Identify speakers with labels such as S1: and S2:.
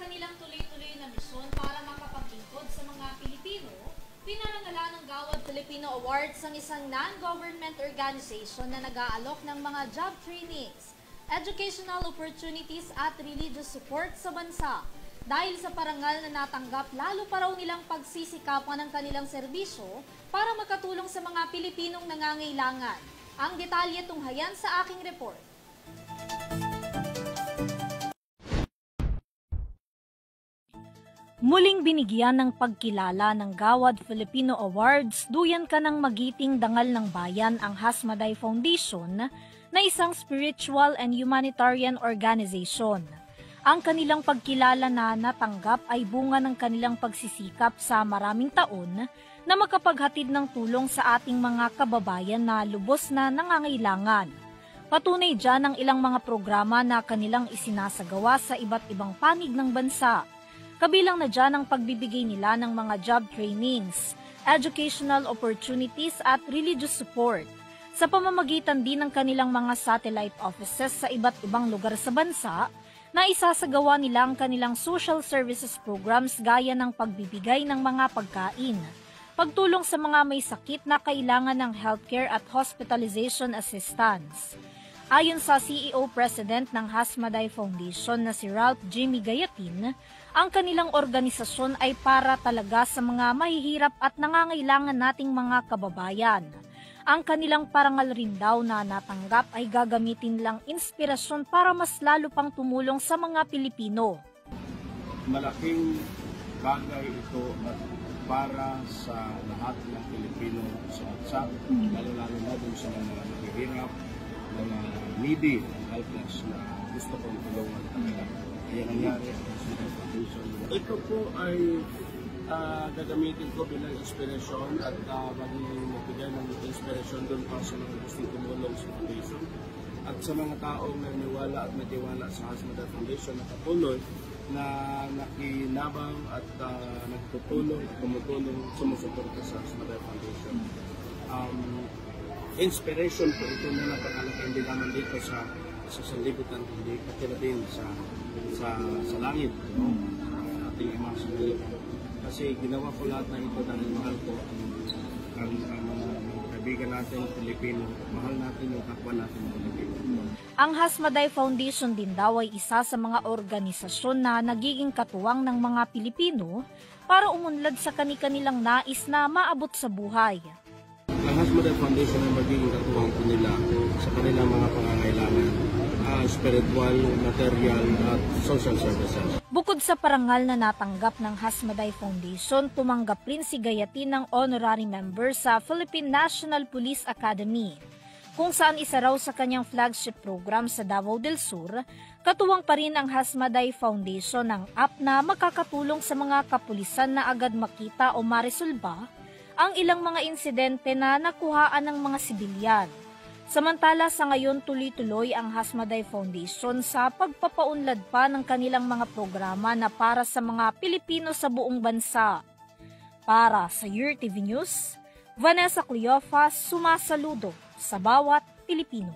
S1: kanilang tuloy-tuloy na misyon para makapaglingkod sa mga Pilipino, pinarangalan ng Gawad Filipino Awards ang isang non-government organization na nag-aalok ng mga job trainings, educational opportunities at religious support sa bansa. Dahil sa parangal na natanggap, lalo pa raw nilang pagsisikapan ng kanilang serbisyo para makatulong sa mga Pilipinong nangangailangan. Ang detalye tunghayan sa aking report. Muling binigyan ng pagkilala ng Gawad Filipino Awards, duyan ka ng magiting dangal ng bayan ang Hasmaday Foundation na isang spiritual and humanitarian organization. Ang kanilang pagkilala na natanggap ay bunga ng kanilang pagsisikap sa maraming taon na makapaghatid ng tulong sa ating mga kababayan na lubos na nangangailangan. Patunay dyan ang ilang mga programa na kanilang isinasagawa sa iba't ibang panig ng bansa. Kabilang na dyan ang pagbibigay nila ng mga job trainings, educational opportunities at religious support. Sa pamamagitan din ng kanilang mga satellite offices sa iba't ibang lugar sa bansa, na isasagawa nila ang kanilang social services programs gaya ng pagbibigay ng mga pagkain, pagtulong sa mga may sakit na kailangan ng healthcare at hospitalization assistance. Ayon sa CEO President ng Hasmaday Foundation na si Ralph Jimmy Gayatin, ang kanilang organisasyon ay para talaga sa mga mahihirap at nangangailangan nating mga kababayan. Ang kanilang parangal rin daw na natanggap ay gagamitin lang inspirasyon para mas lalo pang tumulong sa mga Pilipino.
S2: Malaking bagay ito para sa lahat ng Pilipino sa bansa, lalo-lalo na dun sa mga mahihirap, mga needy, helpless na gusto kong tulungan kanila. Kaya nangyari ang Hasmaday Foundation. Ito po ay gagamitin ko bilang inspirasyon at maging magbigay ng inspirasyon doon pa sa mga gustong tumulong sa foundation. At sa mga taong naniwala at natiwala sa Hasmaday Foundation na patuloy na nakinabang at nagtutulong at tumutulong sumusuporta sa Hasmaday Foundation. Inspiration po ito na napakalaki hindi naman dito sa sanlibutan, hindi pati na din sa langit, no? Ating Ama sa Lipunan. Kasi ginawa ko lahat na ito dahil mahal ko ang mga kaibigan natin Pilipino, mahal natin yung kapwa natin Pilipino.
S1: Ang Hasmaday Foundation din daw ay isa sa mga organisasyon na nagiging katuwang ng mga Pilipino para umunlad sa kani-kanilang nais na maabot sa buhay.
S2: Ang Hasmaday Foundation ay magiging katuwang po nila sa kanilang mga pangangailangan, spiritual, material at social services.
S1: Bukod sa parangal na natanggap ng Hasmaday Foundation, tumanggap rin si Gayatin ng honorary member sa Philippine National Police Academy, kung saan isa raw sa kanyang flagship program sa Davao del Sur. Katuwang pa rin ang Hasmaday Foundation ng app na makakatulong sa mga kapulisan na agad makita o maresolba ang ilang mga insidente na nakuhaan ng mga sibilyan. Samantala sa ngayon tuloy-tuloy ang Hasmaday Foundation sa pagpapaunlad pa ng kanilang mga programa na para sa mga Pilipino sa buong bansa. Para sa URTV News, Vanessa Cleofas sumasaludo sa bawat Pilipino.